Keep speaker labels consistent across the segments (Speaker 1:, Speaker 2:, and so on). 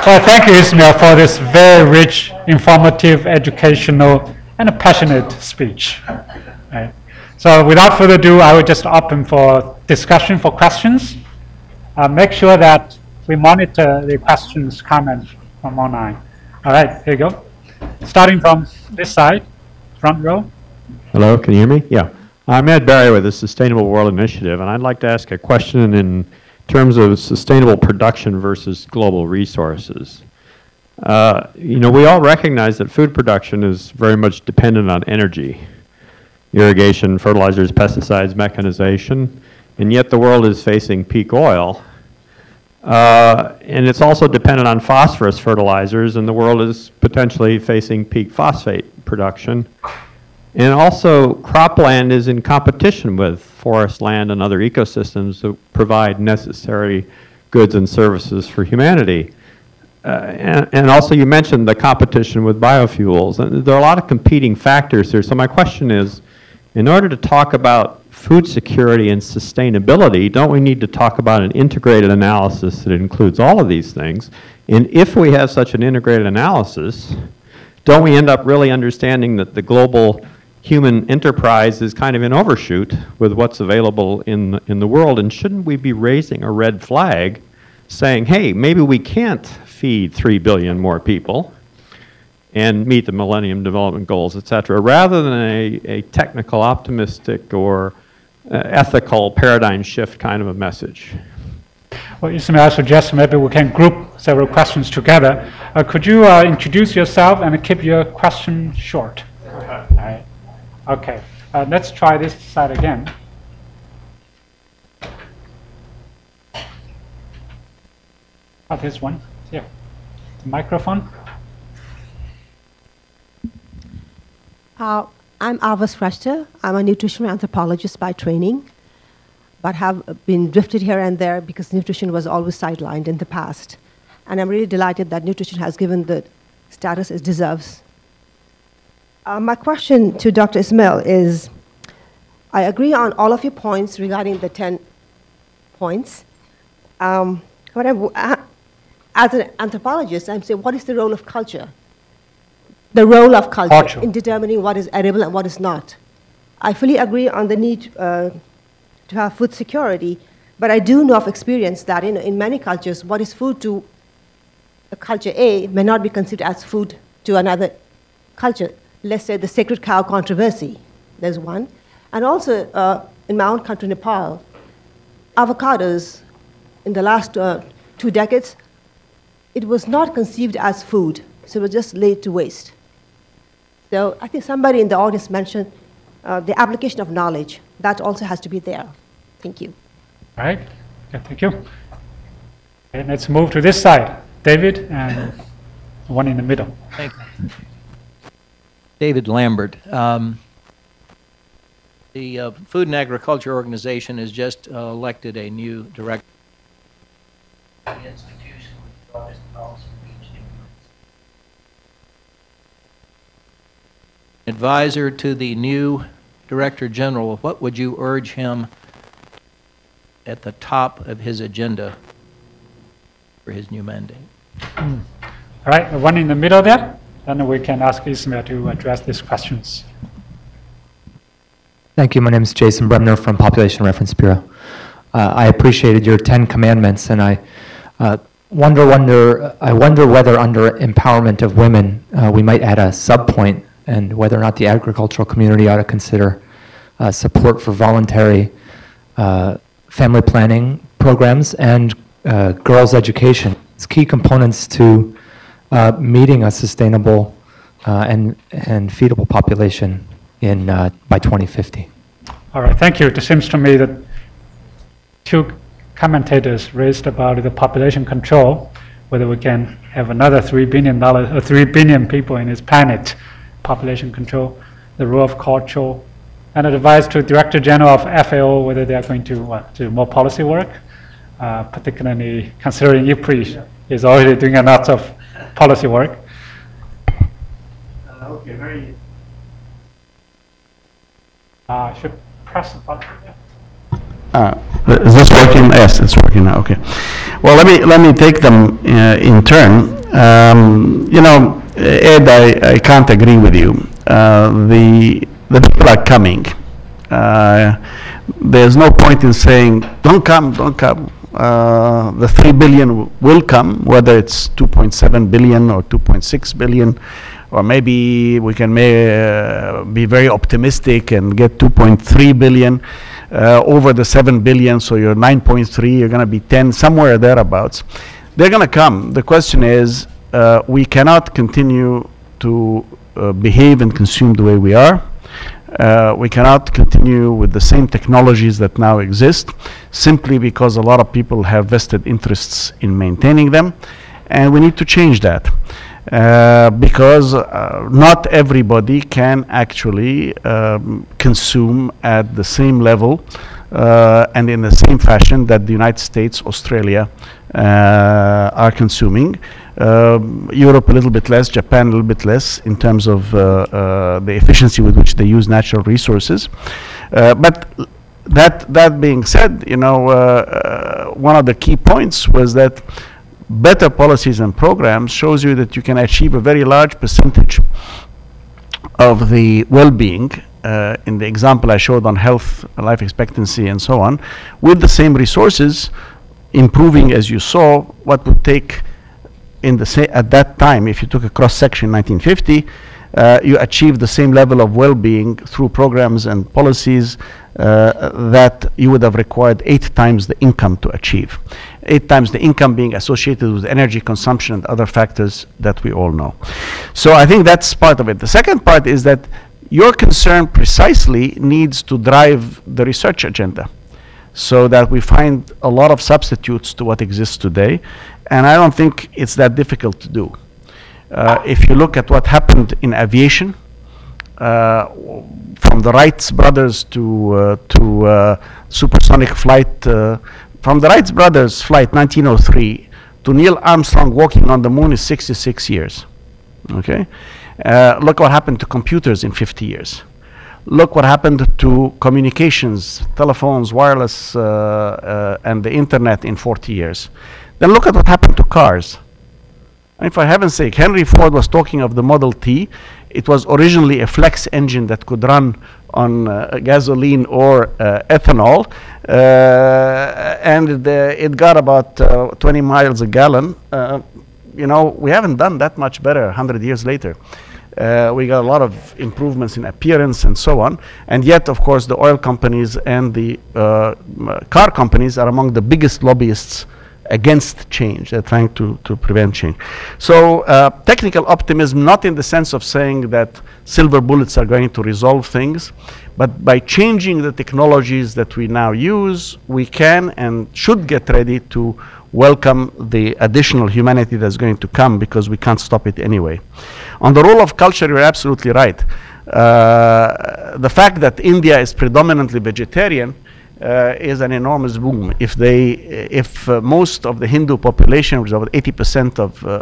Speaker 1: Well, thank you, Ismail, for this very rich, informative, educational, and a passionate speech. Right. So without further ado, I will just open for discussion, for questions. Make sure that we monitor the questions, comments from online. All right, here you go. Starting from this side, front row.
Speaker 2: Hello, can you hear me? Yeah. I'm Ed Barry with the Sustainable World Initiative, and I'd like to ask a question in terms of sustainable production versus global resources. We all recognize that food production is very much dependent on energy, irrigation, fertilizers, pesticides, mechanization, and yet the world is facing peak oil. And it's also dependent on phosphorus fertilizers, and the world is potentially facing peak phosphate production. And also, cropland is in competition with forest land and other ecosystems that provide necessary goods and services for humanity. And also, you mentioned the competition with biofuels. And there are a lot of competing factors here. So my question is, in order to talk about food security and sustainability, don't we need to talk about an integrated analysis that includes all of these things? And if we have such an integrated analysis, don't we end up really understanding that the global human enterprise is kind of in overshoot with what's available in the world? And shouldn't we be raising a red flag saying, hey, maybe we can't feed 3 billion more people and meet the Millennium Development Goals, et cetera, rather than a technical, optimistic, or ethical paradigm shift kind of a message?
Speaker 1: Well, Ismail, I suggest maybe we can group several questions together. Could you introduce yourself and keep your question short? Right. Okay, let's try this side again. Oh, this one, yeah. The microphone.
Speaker 3: I'm Ava Shrestha. I'm a nutritional anthropologist by training, but have been drifted here and there because nutrition was always sidelined in the past. And I'm really delighted that nutrition has given the status it deserves. My question to Dr. Ismail is, I agree on all of your points regarding the 10 points. As an anthropologist, I'm saying, what is the role of culture? The role of culture in determining what is edible and what is not. I fully agree on the need to have food security, but I do know of experience that in many cultures, what is food to a culture A may not be considered as food to another culture. Let's say the sacred cow controversy, there's one. And also, in my own country, Nepal, avocados, in the last 2 decades, it was not conceived as food, so it was just laid to waste. So I think somebody in the audience mentioned the application of knowledge. That also has to be there. Thank you.
Speaker 1: All right, okay, thank you. And let's move to this side. David and the one in the middle.
Speaker 4: Thank you. David Lambert. The Food and Agriculture Organization has just elected a new director. Advisor to the new Director General, what would you urge him at the top of his agenda for his new mandate?
Speaker 1: All right, the one in the middle there. Then we can ask Ismail to address these questions.
Speaker 5: Thank you. My name is Jason Bremner from Population Reference Bureau. I appreciated your 10 commandments, and I wonder whether under empowerment of women we might add a sub-point, and whether or not the agricultural community ought to consider support for voluntary family planning programs and girls' education. It's key components to meeting a sustainable and feedable population by 2050.
Speaker 1: All right, thank you. It seems to me that 2 commentators raised about the population control, whether we can have another $3 billion or 3 billion people in this planet, population control, the role of culture, and advice to Director General of FAO whether they are going to do more policy work, particularly considering IFPRI is already doing a lot of policy work.
Speaker 2: Okay, very.
Speaker 1: Should press the button.
Speaker 6: Is this working? Yes, it's working now. Okay. Well, let me take them in turn. You know, Ed, I can't agree with you. The people are coming. There's no point in saying, don't come, don't come. The 3 billion will come, whether it's 2.7 billion or 2.6 billion, or maybe we can be very optimistic and get 2.3 billion over the 7 billion, so you're 9.3, you're going to be 10, somewhere thereabouts. They're going to come. The question is, we cannot continue to behave and consume the way we are. We cannot continue with the same technologies that now exist, simply because a lot of people have vested interests in maintaining them, and we need to change that. Because not everybody can actually consume at the same level and in the same fashion that the United States, Australia are consuming. Europe a little bit less, Japan a little bit less in terms of the efficiency with which they use natural resources. But that being said, you know, one of the key points was that better policies and programs shows you that you can achieve a very large percentage of the well-being in the example I showed on health, life expectancy, and so on, with the same resources, improving, as you saw, what would take in the at that time, if you took a cross-section in 1950, you achieved the same level of well-being through programs and policies that you would have required 8 times the income to achieve. 8 times the income being associated with energy consumption and other factors that we all know. So I think that's part of it. The second part is that your concern precisely needs to drive the research agenda, so that we find a lot of substitutes to what exists today. And I don't think it's that difficult to do. If you look at what happened in aviation, from the Wright brothers to supersonic flight, from the Wright brothers flight 1903 to Neil Armstrong walking on the moon is 66 years. Okay, look what happened to computers in 50 years. Look what happened to communications, telephones, wireless, and the internet in 40 years. Then look at what happened to cars. And for heaven's sake, Henry Ford was talking of the Model T. It was originally a flex engine that could run on gasoline or ethanol, and it got about 20 miles a gallon. You know, we haven't done that much better 100 years later. We got a lot of improvements in appearance and so on, and yet, of course, the oil companies and the car companies are among the biggest lobbyists against change. They're trying to prevent change. So technical optimism, not in the sense of saying that silver bullets are going to resolve things, but by changing the technologies that we now use, we can and should get ready to welcome the additional humanity that's going to come, because we can't stop it anyway. On the role of culture, you're absolutely right. The fact that India is predominantly vegetarian is an enormous boom. If most of the Hindu population, which is about 80%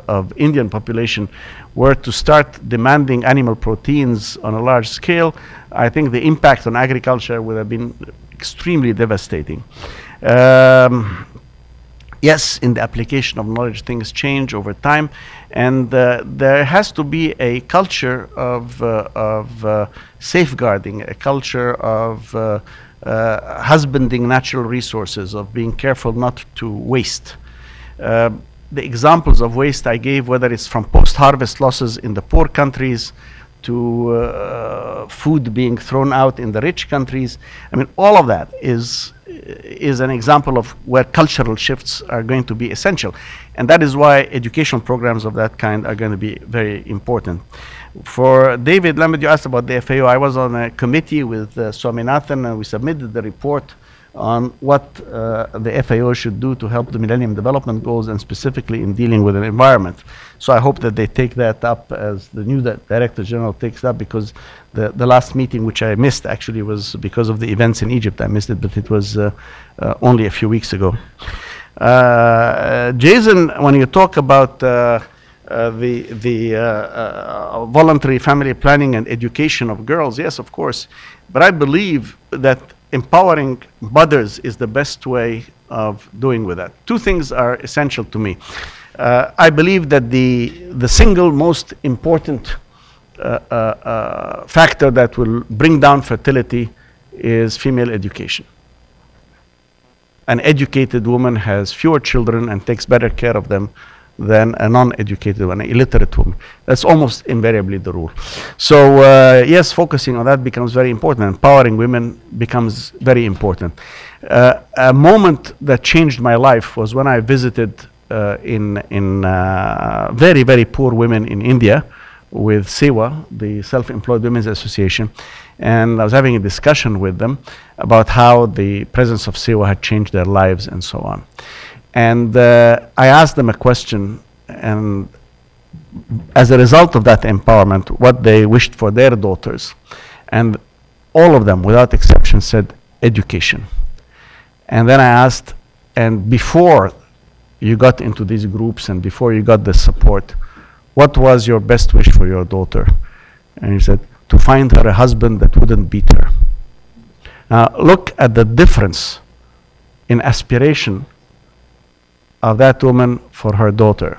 Speaker 6: of Indian population, were to start demanding animal proteins on a large scale, I think the impact on agriculture would have been extremely devastating. Yes, in the application of knowledge, things change over time, and there has to be a culture of safeguarding, a culture of husbanding natural resources, of being careful not to waste. The examples of waste I gave, whether it's from post-harvest losses in the poor countries to food being thrown out in the rich countries, I mean, all of that is an example of where cultural shifts are going to be essential. And that is why educational programs of that kind are going to be very important. For David Lambert, you asked about the FAO. I was on a committee with Swaminathan, and we submitted the report on what the FAO should do to help the Millennium Development Goals, and specifically in dealing with the environment. So I hope that they take that up as the new Director General takes up, because the last meeting, which I missed actually, was because of the events in Egypt. I missed it, but it was only a few weeks ago. Jason, when you talk about the voluntary family planning and education of girls, yes, of course. But I believe that empowering mothers is the best way of doing with that. Two things are essential to me. I believe that the single most important factor that will bring down fertility is female education. An educated woman has fewer children and takes better care of them than a non-educated one, an illiterate woman. That's almost invariably the rule. So yes, focusing on that becomes very important. Empowering women becomes very important. A moment that changed my life was when I visited in very, very poor women in India with SEWA, the Self-Employed Women's Association, and I was having a discussion with them about how the presence of SEWA had changed their lives and so on. And I asked them a question, and as a result of that empowerment, what they wished for their daughters. And all of them, without exception, said education. And then I asked, and before you got into these groups and before you got the support, what was your best wish for your daughter? And he said, to find her a husband that wouldn't beat her. Now look at the difference in aspiration of that woman for her daughter.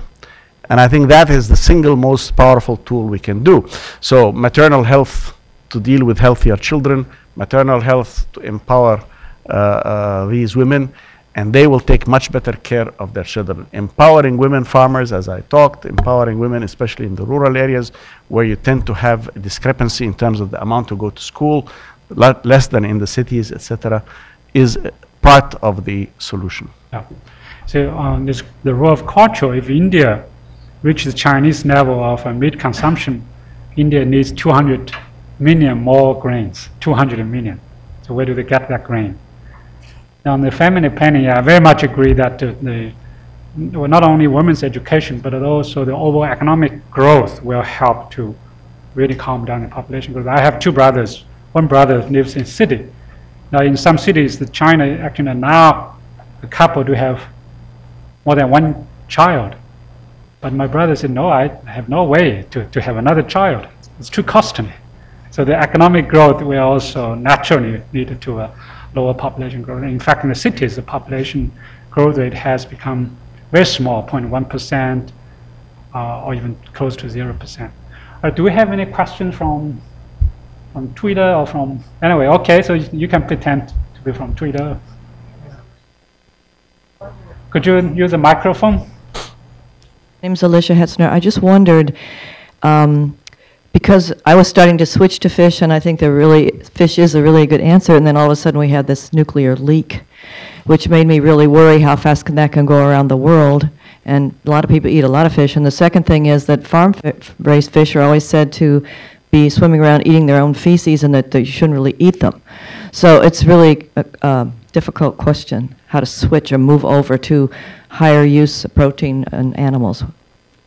Speaker 6: And I think that is the single most powerful tool we can do. So maternal health to deal with healthier children, maternal health to empower these women, and they will take much better care of their children. Empowering women farmers, as I talked, empowering women, especially in the rural areas, where you tend to have a discrepancy in terms of the amount to go to school, less than in the cities, etc., is part of the solution.
Speaker 1: Yeah. So on the role of culture, if India reaches the Chinese level of meat consumption, India needs 200 million more grains, 200 million. So where do they get that grain? On the family planning, I very much agree that well, not only women's education, but also the overall economic growth will help to really calm down the population growth. I have two brothers. One brother lives in city. Now in some cities, China actually now a couple do have more than one child. But my brother said, no, I have no way to have another child. It's too costly. So the economic growth will also naturally lead to a lower population growth. In fact, in the cities, the population growth rate has become very small, 0.1%, or even close to 0%. Do we have any questions from Twitter or from, anyway, okay, so you can pretend to be from Twitter. Could you use a microphone?
Speaker 7: My name's Alicia Hetzner. I just wondered, because I was starting to switch to fish, and I think fish is a really good answer, and then all of a sudden we had this nuclear leak, which made me really worry how fast that can go around the world. And a lot of people eat a lot of fish. And the second thing is that farm-raised fish are always said to be swimming around eating their own feces, and that you shouldn't really eat them. So it's really a difficult question, how to switch or move over to higher use of protein in animals.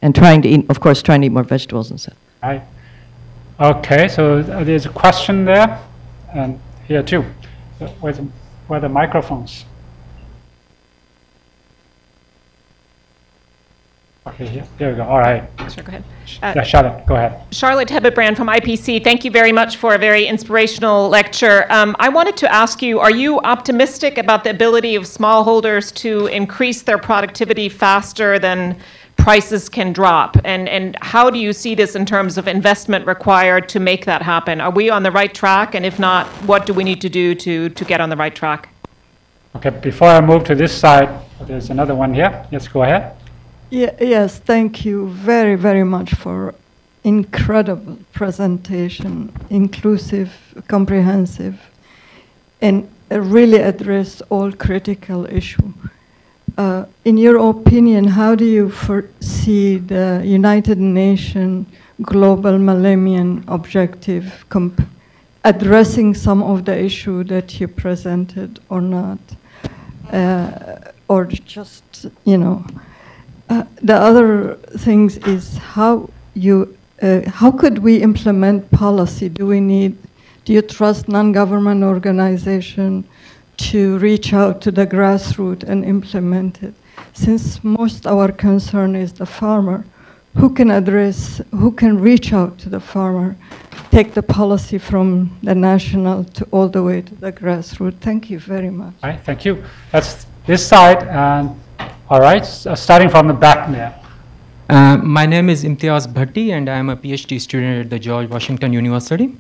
Speaker 7: And trying to eat, of course, trying to eat more vegetables and stuff.
Speaker 1: Right. Okay, so there's a question there, and here too. Where are the microphones? Okay, here we go. All right.
Speaker 8: Sure, go ahead.
Speaker 1: Yeah, Charlotte, go ahead.
Speaker 8: Charlotte Hebbebrand from IPC. Thank you very much for a very inspirational lecture. I wanted to ask you, are you optimistic about the ability of smallholders to increase their productivity faster than prices can drop? And how do you see this in terms of investment required to make that happen? Are we on the right track? And if not, what do we need to do to get on the right track?
Speaker 1: Okay, before I move to this side, there's another one here. Yes, go ahead.
Speaker 9: Yes, thank you very, very much for incredible presentation, inclusive, comprehensive, and really addressed all critical issues. In your opinion, how do you foresee the United Nations Global Millennium Objective addressing some of the issues that you presented or not? Or just, you know, the other things is how could we implement policy? Do you trust non-government organization to reach out to the grassroots and implement it? Since most our concern is the farmer, who can reach out to the farmer, take the policy from the national to all the way to the grassroots? Thank you very much.
Speaker 1: All right, thank you. That's this side, and all right, starting from the back there.
Speaker 10: My name is Imtiaz Bhatti, and I am a PhD student at the George Washington University.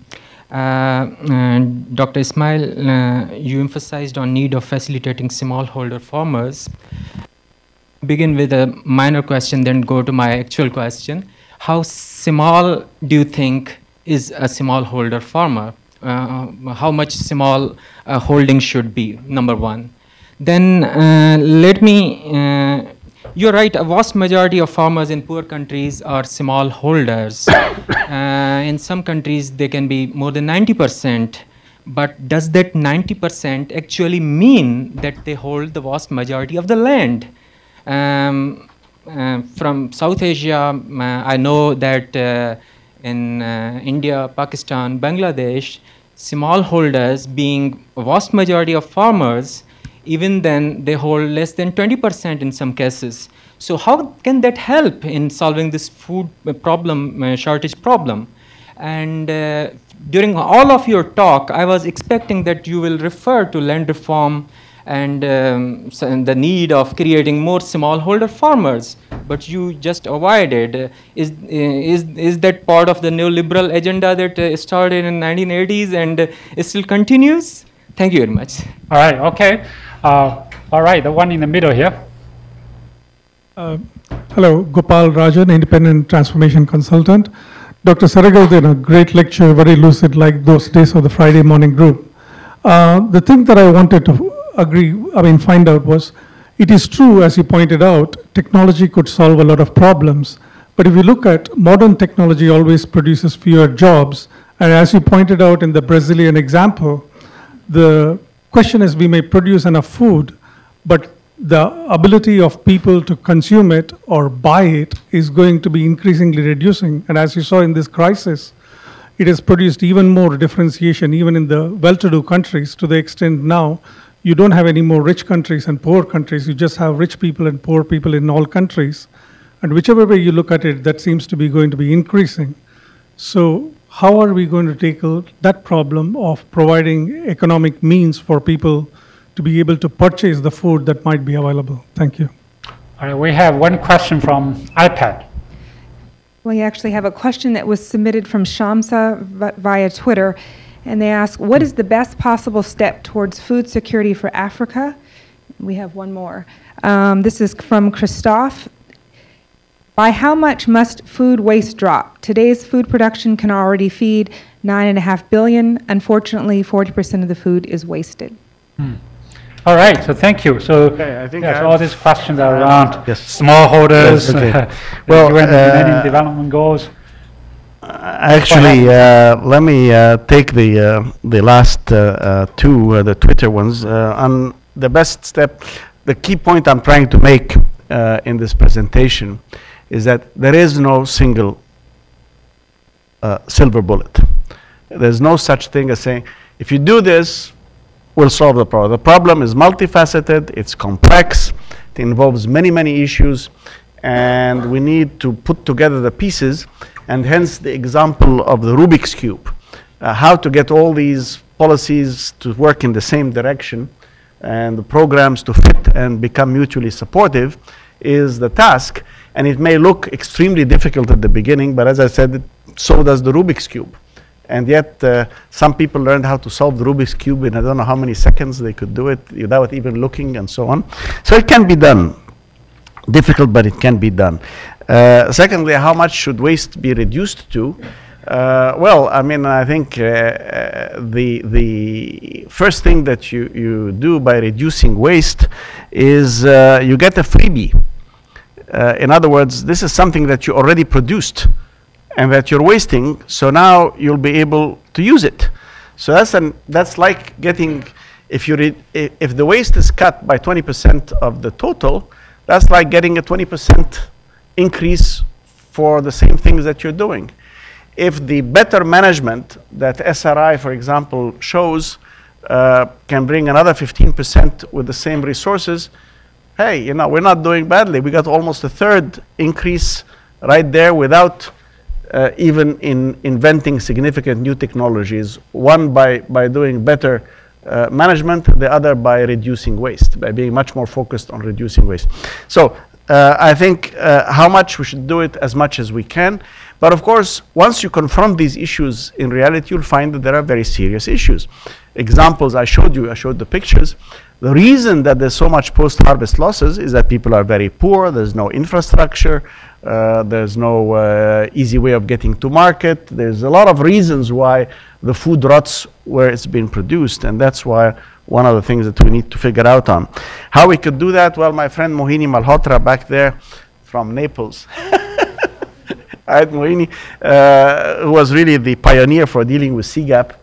Speaker 10: And Dr. Ismail, you emphasized on need of facilitating smallholder farmers. Begin with a minor question, then go to my actual question. How small do you think is a smallholder farmer? How much small holding should be, number one. Then you're right, a vast majority of farmers in poor countries are smallholders. In some countries, they can be more than 90%. But does that 90% actually mean that they hold the vast majority of the land? From South Asia, I know that in India, Pakistan, Bangladesh, smallholders being a vast majority of farmers, even then they hold less than 20% in some cases. So how can that help in solving this food problem, shortage problem? And during all of your talk, I was expecting that you will refer to land reform and the need of creating more smallholder farmers, but you just avoided. Is that part of the neoliberal agenda that started in 1980s and it still continues? Thank you very much.
Speaker 1: All right, okay. All right, the one in the middle here.
Speaker 11: Hello, Gopal Rajan, Independent Transformation Consultant. Dr. Saragal did a great lecture, very lucid, like those days of the Friday morning group. The thing that I wanted to find out was, it is true, as you pointed out, technology could solve a lot of problems. But if you look at modern technology always produces fewer jobs. And as you pointed out in the Brazilian example, the question is we may produce enough food, but the ability of people to consume it or buy it is going to be increasingly reducing. And as you saw in this crisis, it has produced even more differentiation, even in the well-to-do countries, to the extent now you don't have any more rich countries and poor countries. You just have rich people and poor people in all countries. And whichever way you look at it, that seems to be going to be increasing. So how are we going to tackle that problem of providing economic means for people to be able to purchase the food that might be available? Thank you.
Speaker 1: All right, we have one question from iPad.
Speaker 12: We actually have a question that was submitted from Shamsa via Twitter. And they ask, what is the best possible step towards food security for Africa? We have one more. This is from Christophe. By how much must food waste drop? Today's food production can already feed 9.5 billion. Unfortunately, 40% of the food is wasted.
Speaker 1: All right, so thank you. So
Speaker 6: Okay, I think
Speaker 1: yes, all these questions are around
Speaker 6: Yes,
Speaker 1: smallholders,
Speaker 6: okay.
Speaker 1: well,
Speaker 6: Well,
Speaker 1: Millennium Development Goals.
Speaker 6: Actually, let me take the last two, the Twitter ones. On the best step, the key point I'm trying to make in this presentation is that there is no single silver bullet. There's no such thing as saying, if you do this, we'll solve the problem. The problem is multifaceted, it's complex, it involves many, many issues, and we need to put together the pieces. And hence the example of the Rubik's Cube, how to get all these policies to work in the same direction and the programs to fit and become mutually supportive is the task. And it may look extremely difficult at the beginning, but as I said, so does the Rubik's Cube. And yet some people learned how to solve the Rubik's Cube in I don't know how many seconds they could do it without even looking and so on. So it can be done. Difficult, but it can be done. Secondly, how much should waste be reduced to? Well, I mean, I think the first thing that you do by reducing waste is you get a freebie. In other words, this is something that you already produced and that you're wasting, so now you'll be able to use it. So that's like getting, if the waste is cut by 20% of the total, that's like getting a 20% increase for the same things that you're doing. If the better management that SRI, for example, shows can bring another 15% with the same resources, hey, you know, we're not doing badly. We got almost a third increase right there without even inventing significant new technologies. One by doing better management, the other by reducing waste, by being much more focused on reducing waste. So I think how much we should do it as much as we can. But of course, once you confront these issues in reality, you'll find that there are very serious issues. Examples I showed you, I showed the pictures. The reason that there's so much post-harvest losses is that people are very poor, there's no infrastructure, there's no easy way of getting to market. There's a lot of reasons why the food rots where it's been produced, and that's why one of the things that we need to figure out on. How we could do that? Well, my friend Mohini Malhotra back there from Naples, Mohini, who was really the pioneer for dealing with CGAP,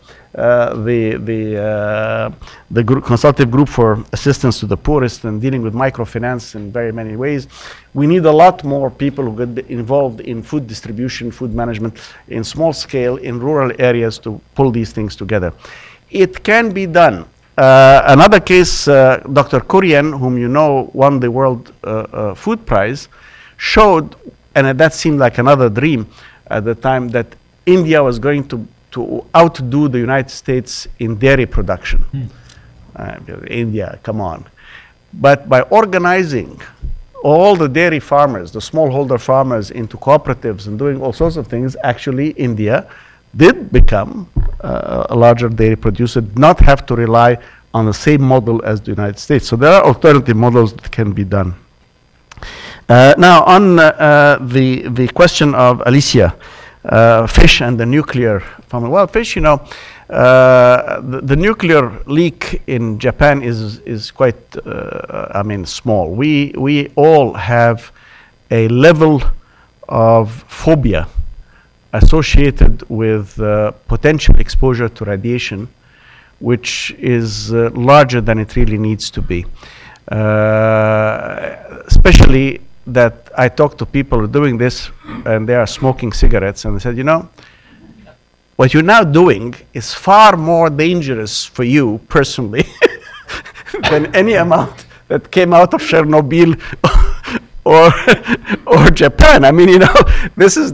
Speaker 6: the consultative group for assistance to the poorest and dealing with microfinance in very many ways. We need a lot more people who get involved in food distribution, food management, in small scale, in rural areas to pull these things together. It can be done. Another case, Dr. Kurian, whom you know won the World Food Prize, showed, and that seemed like another dream at the time, that India was going to outdo the United States in dairy production. India, come on. But by organizing all the dairy farmers, the smallholder farmers, into cooperatives and doing all sorts of things, actually India did become a larger dairy producer, did not have to rely on the same model as the United States. So there are alternative models that can be done. Now on the question of Alicia, fish and the nuclear farming. Well, fish, you know, the nuclear leak in Japan is quite, I mean, small. We all have a level of phobia associated with potential exposure to radiation, which is larger than it really needs to be. Especially that I talk to people doing this and they are smoking cigarettes, and they said, you know, what you're now doing is far more dangerous for you personally than any amount that came out of Chernobyl or Japan. I mean, you know, this is,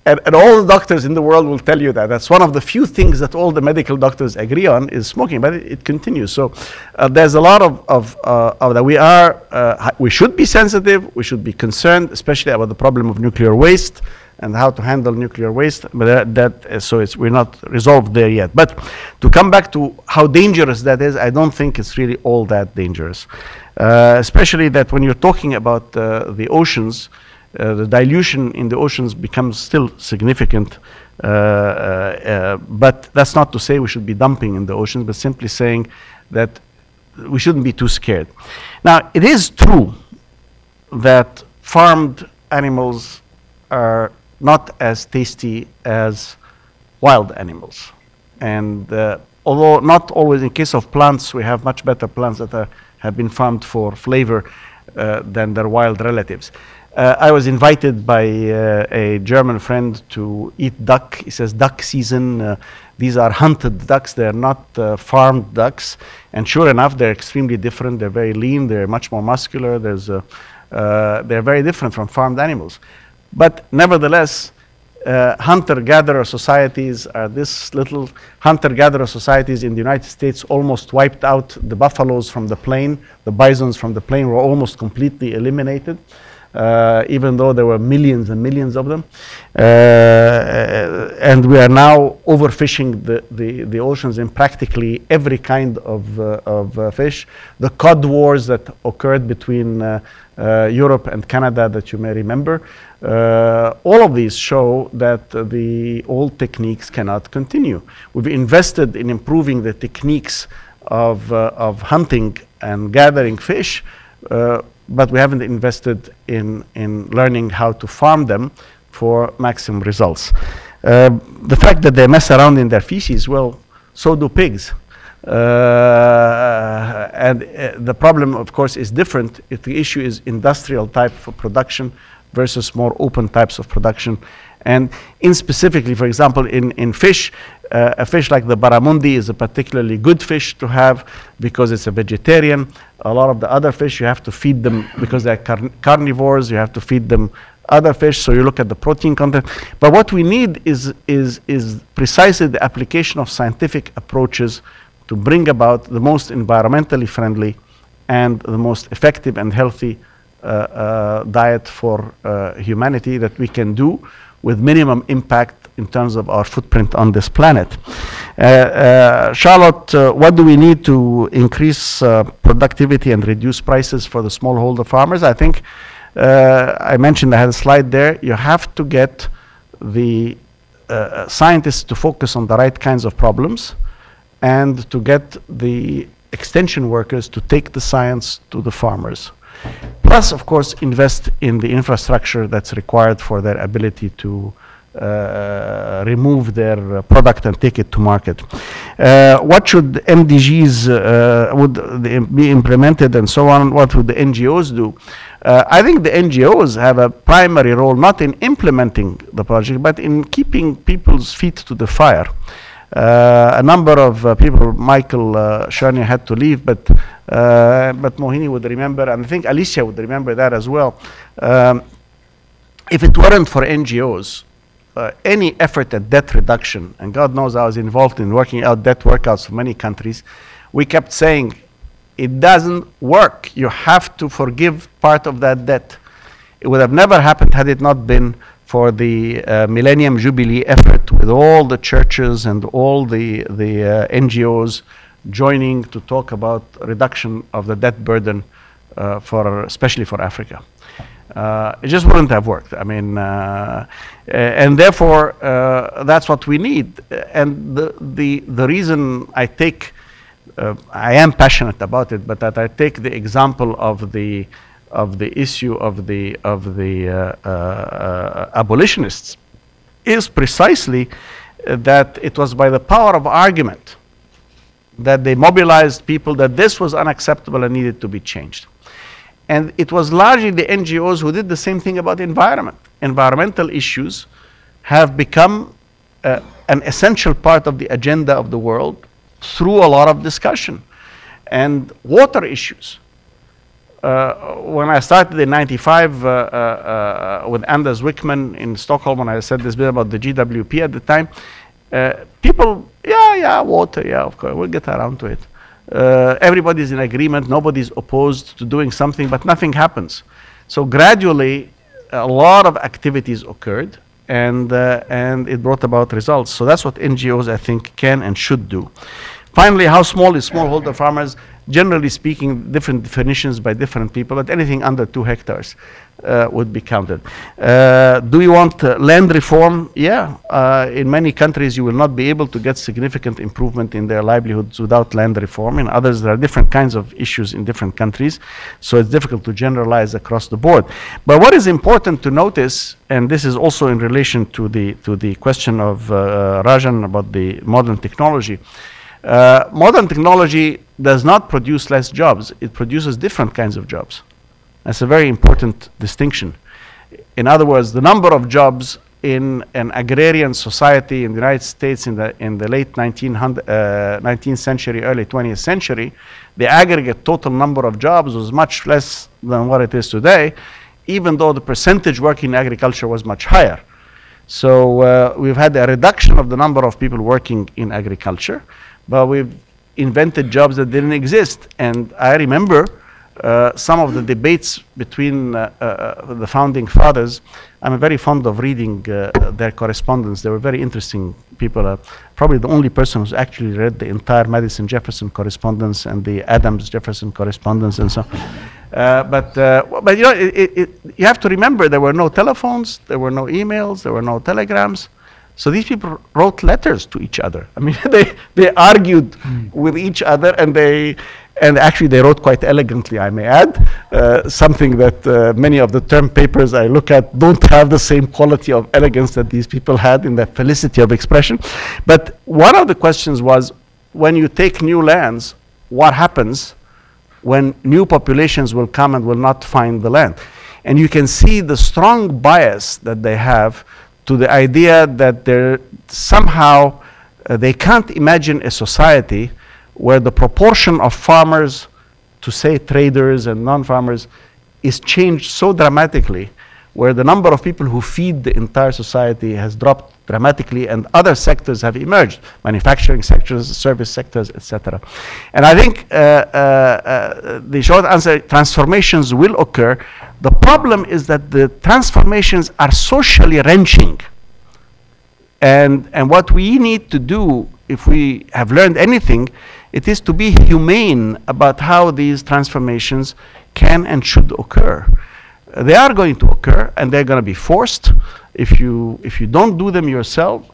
Speaker 6: and all the doctors in the world will tell you that. That's one of the few things that all the medical doctors agree on is smoking, but it continues. So there's a lot of that we should be sensitive, we should be concerned, especially about the problem of nuclear waste and how to handle nuclear waste, but we're not resolved there yet. But to come back to how dangerous that is, I don't think it's really all that dangerous. Especially that when you're talking about the oceans, the dilution in the oceans becomes still significant, but that's not to say we should be dumping in the oceans, but simply saying that we shouldn't be too scared. Now, it is true that farmed animals are not as tasty as wild animals. And although not always, in case of plants, we have much better plants that have been farmed for flavor than their wild relatives. I was invited by a German friend to eat duck. He says, duck season, these are hunted ducks, they're not farmed ducks. And sure enough, they're extremely different. They're very lean, they're much more muscular. They're very different from farmed animals. But nevertheless, hunter-gatherer societies are this little hunter-gatherer societies in the United States almost wiped out the buffaloes from the plain. The bisons from the plain were almost completely eliminated. Even though there were millions and millions of them. And we are now overfishing the oceans in practically every kind of fish. The cod wars that occurred between Europe and Canada that you may remember, all of these show that the old techniques cannot continue. We've invested in improving the techniques of hunting and gathering fish, but we haven't invested in learning how to farm them for maximum results. The fact that they mess around in their feces, well, so do pigs. And the problem, of course, is different if the issue is industrial type of production versus more open types of production. And in specifically, for example, in fish, a fish like the barramundi is a particularly good fish to have because it's a vegetarian. A lot of the other fish, you have to feed them because they're carnivores, you have to feed them other fish, so you look at the protein content. But what we need is precisely the application of scientific approaches to bring about the most environmentally friendly and the most effective and healthy diet for humanity that we can do with minimum impact in terms of our footprint on this planet. Charlotte, what do we need to increase productivity and reduce prices for the smallholder farmers? I think I mentioned, I had a slide there, you have to get the scientists to focus on the right kinds of problems and to get the extension workers to take the science to the farmers. Plus, of course, invest in the infrastructure that's required for their ability to remove their product and take it to market. What should MDGs would be implemented and so on? What would the NGOs do? I think the NGOs have a primary role not in implementing the project, but in keeping people's feet to the fire. A number of people, Michael Shania had to leave, but Mohini would remember, and I think Alicia would remember that as well. If it weren't for NGOs, any effort at debt reduction, and God knows I was involved in working out debt workouts for many countries, we kept saying, it doesn't work. You have to forgive part of that debt. It would have never happened had it not been for the Millennium Jubilee effort with all the churches and all the NGOs joining to talk about reduction of the debt burden, especially for Africa. It just wouldn't have worked. I mean, and therefore, that's what we need. And the reason I take, I am passionate about it, but that I take the example of the issue of the abolitionists is precisely that it was by the power of argument that they mobilized people that this was unacceptable and needed to be changed. And it was largely the NGOs who did the same thing about the environment. Environmental issues have become an essential part of the agenda of the world through a lot of discussion. And water issues. When I started in '95 with Anders Wickman in Stockholm, and I said this bit about the GWP at the time, people, yeah, water, yeah, of course, we'll get around to it. Everybody's in agreement, nobody's opposed to doing something, but nothing happens. So gradually, a lot of activities occurred, and it brought about results. So that's what NGOs, I think, can and should do. Finally, how small is smallholder farmers? Generally speaking, different definitions by different people, but anything under 2 hectares would be counted. Do we want land reform? Yeah. In many countries, you will not be able to get significant improvement in their livelihoods without land reform. In others, there are different kinds of issues in different countries, so it's difficult to generalize across the board. But what is important to notice, and this is also in relation to the question of Rajan about the modern technology, modern technology does not produce less jobs. It produces different kinds of jobs. That's a very important distinction. In other words, the number of jobs in an agrarian society in the United States in the late 19th century, early 20th century, the aggregate total number of jobs was much less than what it is today, even though the percentage working in agriculture was much higher. So we've had a reduction of the number of people working in agriculture, but we've invented jobs that didn't exist. And I remember some of the debates between the founding fathers. I'm very fond of reading their correspondence. They were very interesting people. Probably the only person who's actually read the entire Madison-Jefferson correspondence and the Adams-Jefferson correspondence and so on. But you know, you have to remember there were no telephones, there were no emails, there were no telegrams. So these people wrote letters to each other. I mean, they argued with each other, and actually they wrote quite elegantly, I may add, something that many of the term papers I look at don't have the same quality of elegance that these people had in their felicity of expression. But one of the questions was, when you take new lands, what happens when new populations will come and will not find the land? And you can see the strong bias that they have to the idea that they're somehow, they can't imagine a society where the proportion of farmers to, say, traders and non-farmers is changed so dramatically, where the number of people who feed the entire society has dropped dramatically, and other sectors have emerged, manufacturing sectors, service sectors, etc. And I think the short answer, transformations will occur. The problem is that the transformations are socially wrenching. And what we need to do, if we have learned anything, it is to be humane about how these transformations can and should occur. They are going to occur, and they're going to be forced. If you don't do them yourself,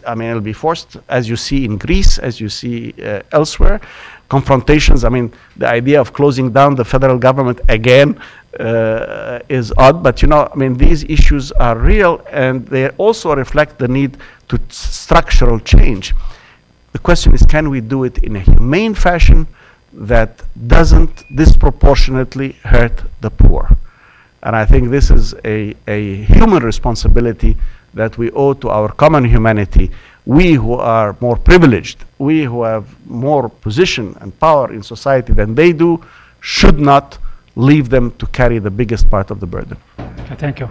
Speaker 6: I mean, it'll be forced, as you see in Greece, as you see elsewhere. Confrontations, I mean, the idea of closing down the federal government again is odd, but you know, I mean, these issues are real, and they also reflect the need to structural change. The question is, can we do it in a humane fashion that doesn't disproportionately hurt the poor? And I think this is a human responsibility that we owe to our common humanity. We who are more privileged, we who have more position and power in society than they do, should not leave them to carry the biggest part of the burden.
Speaker 1: Okay, thank you.